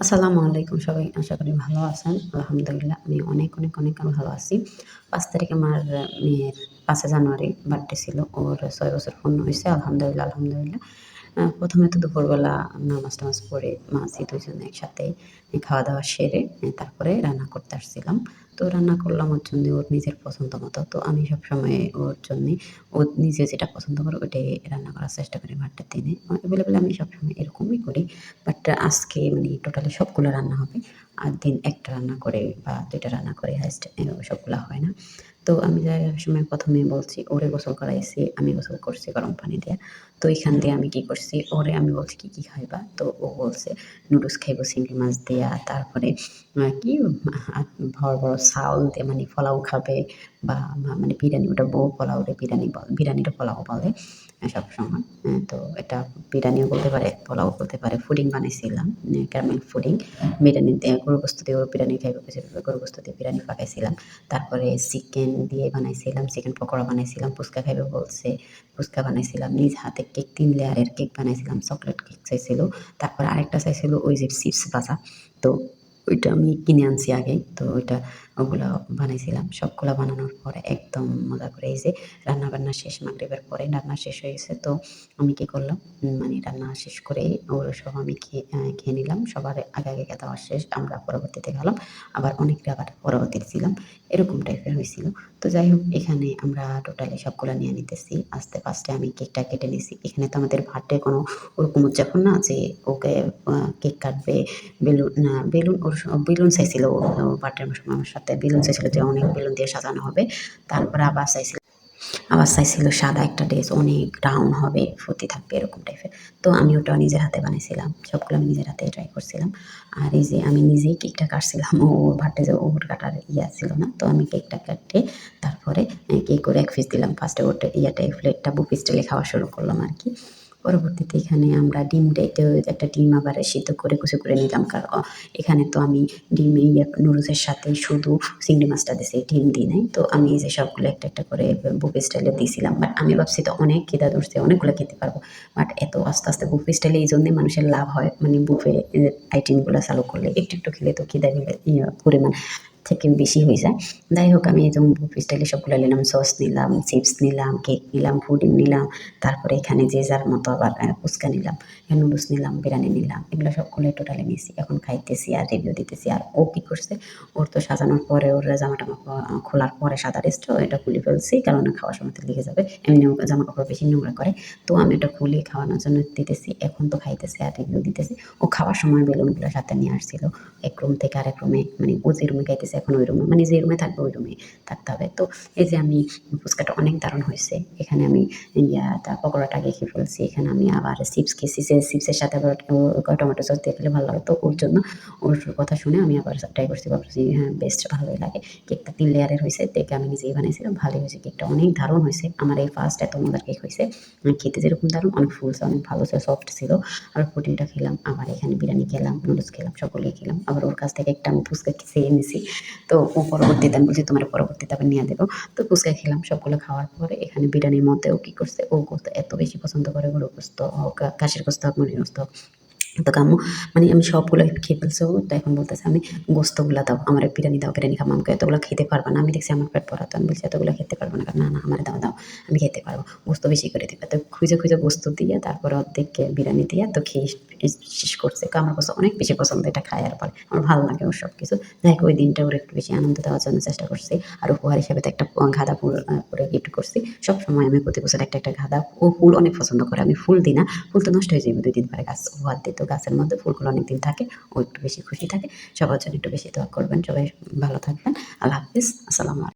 আসসালামু আলাইকুম সবাই। আশা করি ভালো আছেন। আলহামদুলিল্লাহ আমি অনেক ভালো আছি। ৫ তারিখে আমার মেয়ের ৫ জানুয়ারি বার্থডে ছিল। ওর ৬ বছর পূর্ণ হইছে। আলহামদুলিল্লাহ। ১ম এ তো দুপুরবেলা নামাজ-টামাজ পড়ে মা-জি ২ জনে একসাথে খাওয়া-দাওয়া সেরে তারপরে রান্না করতে আসছিলাম। তো রান্না করলাম ওর জন্যে ওর নিজের পছন্দ মতো। তো আমি সবসময় ওর জন্যে ও নিজে যেটা পছন্দ করে ওটাই রান্না করার চেষ্টা করি বার্থডের দিনে। এভেইলেবল আমি সবসময় এরকমই করি। বাট আজকে মানে টোটালি সবগুলা রান্না হবে। আর দিন ১ টা রান্না করে বা ২ টা রান্না করে হাইয়েস্ট সবগুলা হয় না। তো আমি যাওয়ার সময় ১ম এই বলছি ওরে গোসল করাইছি, আমি গোসল করছি গরম পানি দিয়া। তো এইখান দিয়ে আমি কি করছি, ওরে আমি বলছি, "কি খাইবা?" তো ও বলছে, "নুডলস খাইবো চিংড়ি মাছ দিয়া।" তারপরে কি বড় চাউল দিয়ে মানে পোলাও খাবে বা মানে বিরিয়ানি ওটা বউ পোলাওরে বিরিয়ানিটা পোলাও বলে সবসময়। তো এটা বিরিয়ানিও বলতে পারে, পোলাও বলতে পারে। পুডিং বানাইছিলাম, ক্যারামেল পুডিং। বিরিয়ানি দিয়ে গরুর গোশত দিয়ে ও বিরিয়ানি খাইবে কইছে, গরুর গোশত দিয়ে বিরিয়ানি পাকাইছিলাম। তারপরে চিকেন দিয়ে বানাইছিলাম, চিকেন পকোড়া বানাইছিলাম, ফুচকা খাইবে বলছে, ফুচকা বানাইছিলাম। নিজ হাতে কেক ৩ লেয়ারের কেক বানাইছিলাম, চকলেট কেক চাইছিল। তারপরে আরেকটা চাইছিল ওই যে চিপস ভাজা। তো ওইটা আমি কিনে আনছি আগেই। তো ওগুলা বানাইছিলাম। সবগুলা বানানোর পরে একদম মজা করে এই যে রান্না-বান্না শেষ মাগরিবের পরে রান্না শেষ হয়ে গেছে। তো আমি কি করলাম মানে রান্না শেষ করেই ওর সহ আমি খেয়ে নিলাম। সবার আগে খাওয়া শেষ। আমরা পরবর্তীতে খেলাম। আবার অনেকটা আবার পরবর্তীতে ছিলাম। এরকম টাইপের হইছিল। তো যাই হোক এখানে আমরা টোটালি সবগুলা নিয়ে নিতেছি। আস্তে ফার্স্টে আমি কেকটা কেটে নিছি। এখানে তো আমাদের বার্থডে কোনো ওরকম উদযাপন না যে ওকে কেক কাটবে, বেলুন চাইছিল ও বার্থডের সময় আমার সাথে বেলুন চাইছিল যে অনেক বেলুন দিয়ে সাজানো হবে। তারপরে আবার চাইছিল সাদা একটা ড্রেস অনেক রাউন্ড হবে, ফুর্তি থাকবে এরকম টাইপের। তো আমি ওটাও নিজের হাতে বানাইছিলাম। সবগুলো আমি নিজের হাতেই ট্রাই করছিলাম। আর এই যে আমি নিজেই কেকটা কাটছিলাম। ওর বার্থডে যে ওর কাটার ছিল না। তো আমি কেকটা কেটে তারপরে কেক ওর ১ পিস দিলাম। ফার্স্টে ওটা প্লেটটা বুফে স্টাইলে খাওয়া শুরু করলাম আরকি। পরবর্তীতে এখানে আমরা একটা ডিম আবার সিদ্ধ করে কুচি করে নিলাম। এখানে তো আমি ডিম নুডলসের সাথে শুধু চিংড়ি মাছটা দিছি, ডিম দিই নাই। তো আমি এই যে সবগুলো একটা করে বুফে স্টাইলে দিছিলাম। বাট আমি ভাবছি তো অনেক খিদা ধরছে, অনেকগুলো খেতে পারবো। বাট এত আস্তে বুফে স্টাইলে এইজন্যই মানুষের লাভ হয়। মানে বুফে আইটেমগুলা চালু করলে একটু খেলে তো খিদা পরিমাণ থেকে বেশি হয়ে যায়। যাই হোক আমি একদম বুফে স্টাইলে সবগুলা নিলাম। সস নিলাম, চিপস নিলাম, কেক নিলাম, পুডিং নিলাম। তারপরে এখানে যে যার মতো আবার ফুচকা নিলাম, নুডলস নিলাম, বিরিয়ানি নিলাম। এগুলো সবগুলো টোটালি নিছি। এখন খাইতেছি আর রিভিউ দিতেছি। আর ও কি করছে, ওর তো সাজানোর পরে ওর জামা-টামা খোলার পরে সাদা ড্রেসটা এটা খুলে ফেলছি। কারণ খাওয়ার সময় তো লেগে যাবে। এমনিও জামাকাপড় বেশি নোংরা করে। তো আমি এটা খুলে খাওয়ানোর জন্য দিতেছি। এখন তো খাইতেছে আর রিভিউ দিতেছি। ও খাওয়ার সময় বেলুনগুলো সাথে নিয়ে আসছিল। এক রুম থেকে আরেক রুমে মানে ও যে রুমে খাইতেছে এখন ওই রুমে মানে যে রুমে থাকবে ওই রুমেই থাকতে হবে। তো এই যে আমি ফুচকাটা অনেক দারুণ হইছে। এখানে আমি পকোড়াটা আগে খেয়ে ফেলছি। এখানে আমি আবার চিপস খেয়েছি। যে চিপসের সাথে আবার টমেটো সস দিয়ে খেলে ভালো লাগে। তো ওর জন্য ওর কথা শুনে আমি আবার ট্রাই করছি। ভাবছি হ্যাঁ বেস্ট ভালোই লাগে। কেকটা ৩ লেয়ারের হইছে। কেকটা আমি নিজেই বানাইছিলাম। ভালোই হয়েছে। কেকটা অনেক দারুণ হইছে। আমার এই ফার্স্ট এত মজার কেক হইছে। খেতে যেরকম দারুণ অনেক ফুলছে, অনেক ভালো ছিল, সফট ছিল। আর প্রোটিনটা খেলাম। আবার এখানে বিরিয়ানি খেলাম, নুডলস খেলাম, সবগুলোই খেলাম। আবার ওর কাছ থেকে একটা আমি ফুচকা খেয়ে নিছি। তো ও পরবর্তীতে আমি বলছি তোমারে পরবর্তীতে আবার নিয়ে দেবো। তো ফুচকা খেলাম। সবগুলো খাওয়ার পরে এখানে বিরিয়ানির মধ্যে ও কি করছে, ও গোস্ত এত বেশি পছন্দ করে গরুর গোস্ত হোক, খাসির গোস্ত হোক, মুরগির গোস্ত হোক। তো আম্মু মানে আমি সবগুলো খেয়ে ফেলছি। ও তো এখন বলতেছে আমি গোস্তগুলা দাও, আমারে বিরিয়ানি দাও, বিরিয়ানি খাবো। আমাকে এতগুলো খেতে পারবা না। আমি দেখছি আমার পেট ভরা। তো আমি বলছি এতগুলো খেতে পারবো না। না আমারে দাও, আমি খেতে পারবো। গোস্ত বেশি করে দিবা। তো খুঁজে গোস্ত দিয়ে তারপরে অর্ধেক বিরিয়ানি দিয়ে তো খেয়ে শেষ করছে। তো আমার কাছে অনেক বেশি পছন্দ এটা খায় আর বলে। আমার ভালো লাগে ওর সবকিছু। যাই হোক ওই দিনটা ওর একটু বেশি আনন্দ দেওয়ার জন্য চেষ্টা করছি। আর উপহার হিসেবে তো একটা গাঁদা ফুল করে গিফট করছি। সবসময় আমি প্রতি বছর একটা গাঁদা ও ফুল অনেক পছন্দ করে। আমি ফুল দিই না। ফুল তো নষ্ট হয়ে যাবে ২ দিন পরে গাছ উপহার দিই। তো গাছের মধ্যে ফুলগুলো অনেকদিন থাকে। ও একটু বেশি খুশি থাকে। সবার জন্য একটু বেশি দোয়া করবেন। সবাই ভালো থাকবেন। আল্লাহ হাফেজ। আসসালামু আলাইকুম।